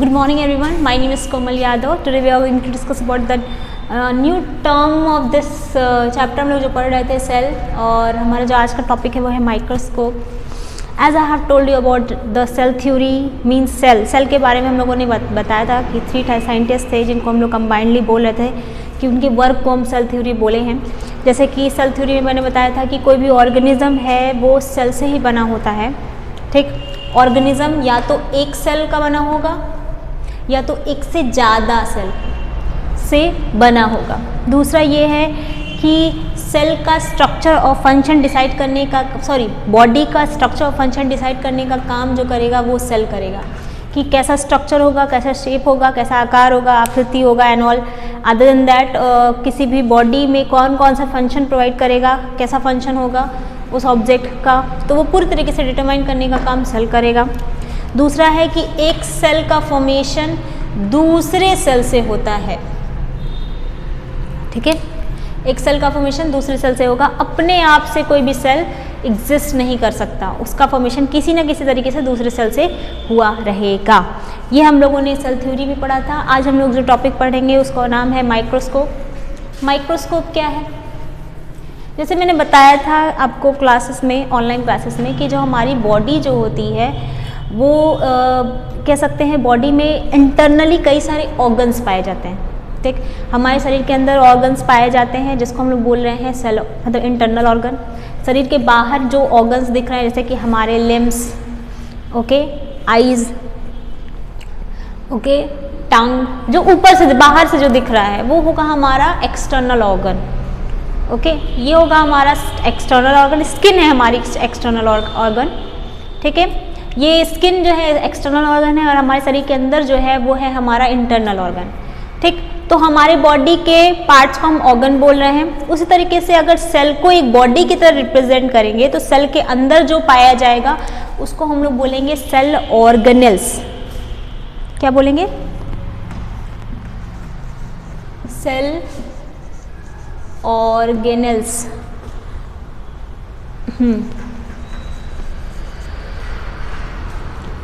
Good morning everyone, my name is Komal Yadav. Today we are going to discuss about the new term of this chapter. हम लोग जो पढ़ रहे थे cell, और हमारा जो आज का टॉपिक है वो है microscope. As I have told you about the cell theory means cell के बारे में हम लोगों ने बताया था कि 3 साइंटिस्ट थे जिनको हम लोग कंबाइंडली बोल रहे थे कि उनके वर्क को हम सेल थ्योरी बोले हैं. जैसे कि सेल थ्योरी में मैंने बताया था कि कोई भी ऑर्गेनिज्म है वो सेल से ही बना होता है. ठीक, ऑर्गेनिज्म या तो एक सेल का बना होगा या तो एक से ज़्यादा सेल से बना होगा. दूसरा ये है कि सेल का स्ट्रक्चर और फंक्शन डिसाइड करने का बॉडी का स्ट्रक्चर और फंक्शन डिसाइड करने का काम जो करेगा वो सेल करेगा, कि कैसा स्ट्रक्चर होगा, कैसा शेप होगा, कैसा आकार होगा, आकृति होगा and all. Other than that किसी भी बॉडी में कौन कौन सा फंक्शन प्रोवाइड करेगा, कैसा फंक्शन होगा उस ऑब्जेक्ट का, तो वो पूरी तरीके से डिटरमाइन करने का काम सेल करेगा. दूसरा है कि एक सेल का फॉर्मेशन दूसरे सेल से होता है. ठीक है, एक सेल का फॉर्मेशन दूसरे सेल से होगा. अपने आप से कोई भी सेल एग्जिस्ट नहीं कर सकता, उसका फॉर्मेशन किसी न किसी तरीके से दूसरे सेल से हुआ रहेगा. ये हम लोगों ने सेल थ्योरी भी पढ़ा था. आज हम लोग जो टॉपिक पढ़ेंगे उसका नाम है माइक्रोस्कोप. माइक्रोस्कोप क्या है? जैसे मैंने बताया था आपको क्लासेस में, ऑनलाइन क्लासेस में, कि जो हमारी बॉडी जो होती है वो कह सकते हैं बॉडी में इंटरनली कई सारे ऑर्गन्स पाए जाते हैं. ठीक, हमारे शरीर के अंदर ऑर्गन्स पाए जाते हैं जिसको हम लोग बोल रहे हैं सेल, मतलब इंटरनल ऑर्गन. शरीर के बाहर जो ऑर्गन्स दिख रहे हैं जैसे कि हमारे लिम्स, ओके, आईज, ओके, टंग, जो ऊपर से बाहर से जो दिख रहा है वो होगा हमारा एक्सटर्नल ऑर्गन. ओके, ये होगा हमारा एक्सटर्नल ऑर्गन. स्किन है हमारी एक्सटर्नल ऑर्गन. ठीक है, ये स्किन जो है एक्सटर्नल ऑर्गन है और हमारे शरीर के अंदर जो है वो है हमारा इंटरनल ऑर्गन. ठीक, तो हमारे बॉडी के पार्ट्स को हम ऑर्गन बोल रहे हैं. उसी तरीके से अगर सेल को एक बॉडी की तरह रिप्रेजेंट करेंगे तो सेल के अंदर जो पाया जाएगा उसको हम लोग बोलेंगे सेल ऑर्गेनेल्स. क्या बोलेंगे? Cell organelles.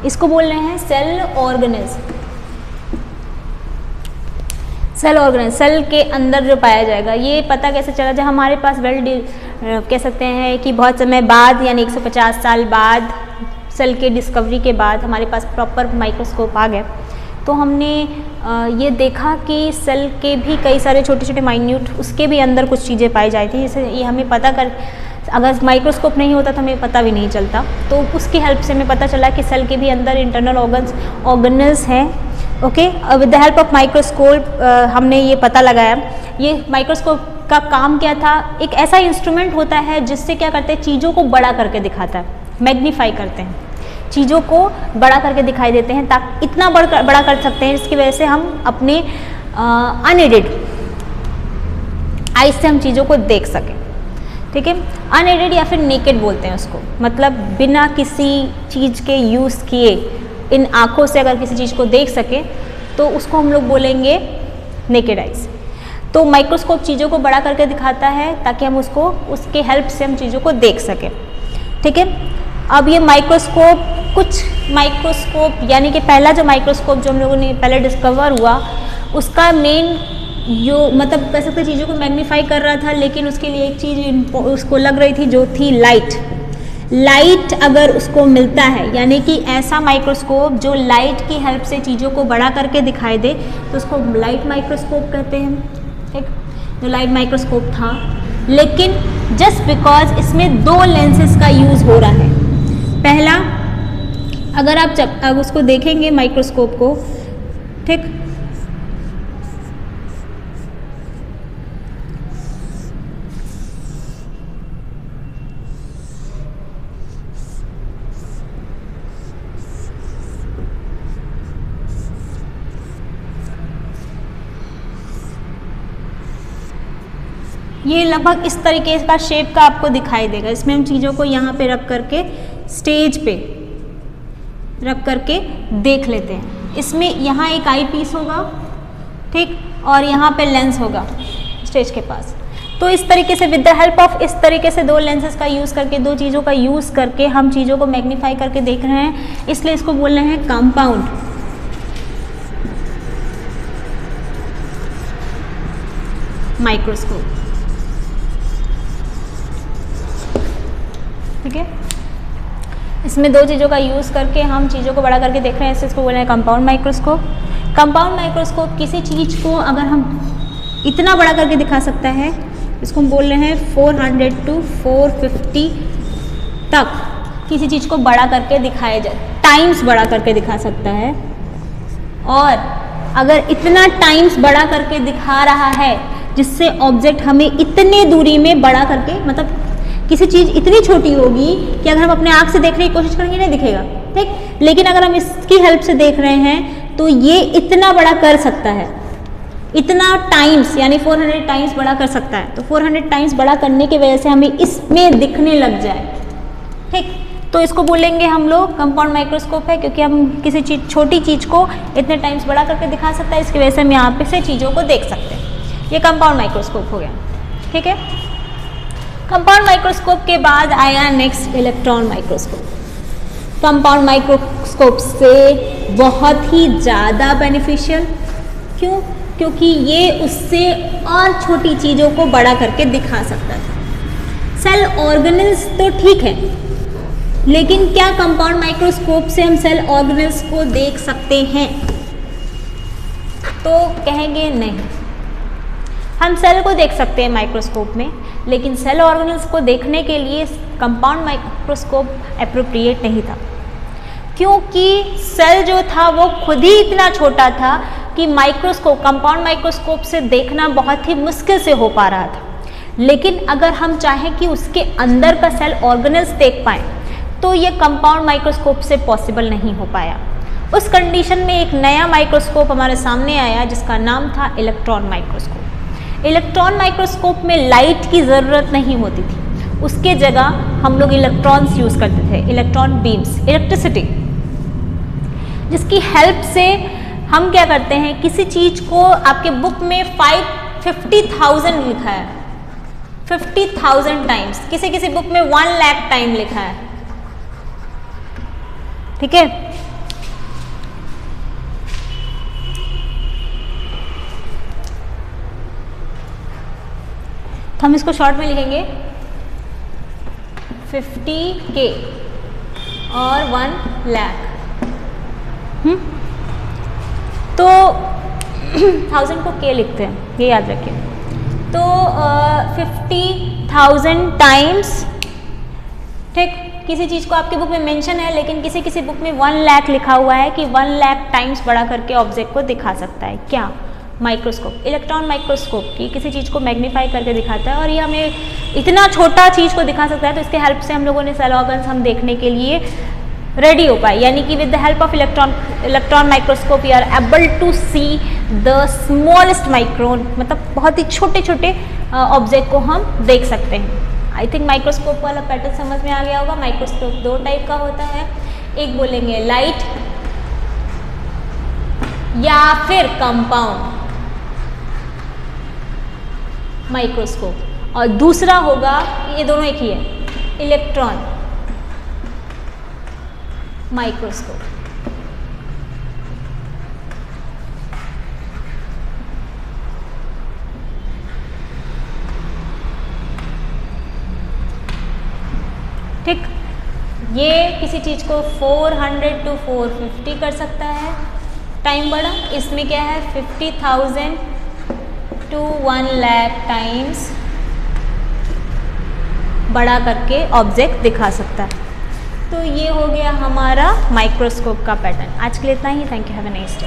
इसको बोल रहे हैं cell organelles. Cell organelles, cell के अंदर जो पाया जाएगा. ये पता कैसे चला? जब हमारे पास कह सकते हैं कि बहुत समय बाद, यानी 150 साल बाद सेल के डिस्कवरी के बाद हमारे पास प्रॉपर माइक्रोस्कोप आ गया, तो हमने ये देखा कि सेल के भी कई सारे छोटे छोटे माइन्यूट, उसके भी अंदर कुछ चीज़ें पाई जाती थी. जैसे ये हमें पता अगर माइक्रोस्कोप नहीं होता तो हमें पता भी नहीं चलता. तो उसकी हेल्प से हमें पता चला कि सेल के भी अंदर इंटरनल ऑर्गेनल्स हैं. Okay, with the help of microscope हमने ये पता लगाया. ये माइक्रोस्कोप का काम क्या था? एक ऐसा इंस्ट्रूमेंट होता है जिससे क्या करते हैं, चीज़ों को बड़ा करके दिखाता है, मैग्नीफाई करते हैं, चीज़ों को बड़ा करके दिखाई देते हैं, ताकि इतना बड़ा कर सकते हैं जिसकी वजह से हम अपने अनएडेड आइज से हम चीज़ों को देख सकें. ठीक है, अनएडेड या फिर नेकेड बोलते हैं उसको, मतलब बिना किसी चीज़ के यूज़ किए इन आँखों से अगर किसी चीज़ को देख सके तो उसको हम लोग बोलेंगे नेकेड आइज. तो माइक्रोस्कोप चीज़ों को बड़ा करके दिखाता है ताकि हम उसके हेल्प से हम चीज़ों को देख सकें. ठीक है, अब ये कुछ माइक्रोस्कोप यानी कि पहला जो माइक्रोस्कोप जो हम लोगों ने पहले डिस्कवर हुआ, उसका मेन जो मतलब कह सकते चीज़ों को मैग्नीफाई कर रहा था, लेकिन उसके लिए एक चीज़ उसको लग रही थी जो थी लाइट. अगर उसको मिलता है, यानी कि ऐसा माइक्रोस्कोप जो लाइट की हेल्प से चीज़ों को बड़ा करके दिखाई दे, तो उसको लाइट माइक्रोस्कोप कहते हैं. ठीक, जो लाइट माइक्रोस्कोप था, लेकिन जस्ट बिकॉज इसमें 2 लेंसेज का यूज़ हो रहा है. पहला, अगर आप उसको देखेंगे माइक्रोस्कोप को, ठीक, ये लगभग इस तरीके का शेप का आपको दिखाई देगा. इसमें हम चीज़ों को यहाँ पे रख करके, स्टेज पे रख करके देख लेते हैं. इसमें यहाँ एक आई पीस होगा, ठीक, और यहाँ पे लेंस होगा स्टेज के पास. तो इस तरीके से विद द हेल्प ऑफ इस तरीके से 2 लेंसेज का यूज़ करके, 2 चीज़ों का यूज़ करके हम चीज़ों को मैग्नीफाई करके देख रहे हैं, इसलिए इसको बोल रहे हैं कंपाउंड. माइक्रोस्कोप। ठीक है, इसमें दो चीज़ों का यूज़ करके हम चीज़ों को बड़ा करके देख रहे हैं, इसको बोल रहे हैं कंपाउंड माइक्रोस्कोप। कंपाउंड माइक्रोस्कोप किसी चीज़ को अगर हम इतना बड़ा करके दिखा सकता है, इसको हम बोल रहे हैं 400 to 450 तक किसी चीज़ को बड़ा करके दिखाया जाए, टाइम्स बड़ा करके दिखा सकता है। और अगर इतना टाइम्स बड़ा करके दिखा रहा है जिससे ऑब्जेक्ट हमें इतने दूरी में बड़ा करके, मतलब किसी चीज़ इतनी छोटी होगी कि अगर हम अपने आँख से देखने की कोशिश करेंगे नहीं दिखेगा, ठीक, लेकिन अगर हम इसकी हेल्प से देख रहे हैं तो ये इतना बड़ा कर सकता है, इतना टाइम्स यानी 400 टाइम्स बड़ा कर सकता है। तो 400 टाइम्स बड़ा करने की वजह से हमें इसमें दिखने लग जाए, ठीक, तो इसको बोलेंगे हम लोग कंपाउंड माइक्रोस्कोप है, क्योंकि हम किसी चीज़ छोटी चीज़ को इतने टाइम्स बड़ा करके दिखा सकता है, इसकी वजह से हम यहाँ पे से चीज़ों को देख सकते हैं। ये कंपाउंड माइक्रोस्कोप हो गया। ठीक है, कंपाउंड माइक्रोस्कोप के बाद आया next electron microscope. Compound microscope से बहुत ही ज़्यादा बेनिफिशियल, क्यों? क्योंकि ये उससे और छोटी चीज़ों को बड़ा करके दिखा सकता है। सेल ऑर्गेनेल्स तो ठीक है, लेकिन क्या कंपाउंड माइक्रोस्कोप से हम सेल ऑर्गेनेल्स को देख सकते हैं? तो कहेंगे नहीं। हम सेल को देख सकते हैं माइक्रोस्कोप में, लेकिन सेल ऑर्गेनेल्स को देखने के लिए कंपाउंड माइक्रोस्कोप एप्रोप्रिएट नहीं था, क्योंकि सेल जो था वो खुद ही इतना छोटा था कि माइक्रोस्कोप, कंपाउंड माइक्रोस्कोप से देखना बहुत ही मुश्किल से हो पा रहा था। लेकिन अगर हम चाहें कि उसके अंदर का सेल ऑर्गेनेल्स देख पाएँ तो ये कंपाउंड माइक्रोस्कोप से पॉसिबल नहीं हो पाया। उस कंडीशन में एक नया माइक्रोस्कोप हमारे सामने आया जिसका नाम था इलेक्ट्रॉन माइक्रोस्कोप। इलेक्ट्रॉन माइक्रोस्कोप में लाइट की ज़रूरत नहीं होती थी, उसके जगह हम लोग इलेक्ट्रॉन्स यूज़ करते थे, इलेक्ट्रॉन बीम्स, इलेक्ट्रिसिटी, जिसकी हेल्प से हम क्या करते हैं, किसी चीज़ को आपके बुक में 50,000 लिखा है, 50,000 टाइम्स, किसी बुक में 1 लाख टाइम लिखा है। ठीक है, तो हम इसको शॉर्ट में लिखेंगे 50K और 1 लाख। तो 1000 को K लिखते हैं, ये याद रखिए। तो 50,000 टाइम्स, ठीक, किसी चीज़ को आपकी बुक में मेंशन है, लेकिन किसी बुक में 1 लाख लिखा हुआ है कि 1 लाख टाइम्स बड़ा करके ऑब्जेक्ट को दिखा सकता है। क्या? माइक्रोस्कोप, इलेक्ट्रॉन माइक्रोस्कोप की किसी चीज़ को मैग्नीफाई करके दिखाता है, और ये हमें इतना छोटा चीज़ को दिखा सकता है। तो इसके हेल्प से हम लोगों ने सेल ऑर्गन्स हम देखने के लिए रेडी हो पाए, यानी कि with the help of electron microscope we are able to see the smallest micron, मतलब बहुत ही छोटे छोटे ऑब्जेक्ट को हम देख सकते हैं। आई थिंक माइक्रोस्कोप वाला पैटर्न समझ में आ गया होगा। माइक्रोस्कोप 2 टाइप का होता है, एक बोलेंगे लाइट या फिर कंपाउंड माइक्रोस्कोप, और दूसरा होगा, ये दोनों एक ही है, इलेक्ट्रॉन माइक्रोस्कोप। ठीक, ये किसी चीज़ को 400 to 450 कर सकता है टाइम बड़ा। इसमें क्या है, 50,000 to 1 लाख टाइम्स बड़ा करके ऑब्जेक्ट दिखा सकता है। तो ये हो गया हमारा माइक्रोस्कोप का पैटर्न। आज के लिए इतना ही। Thank you, have a nice day.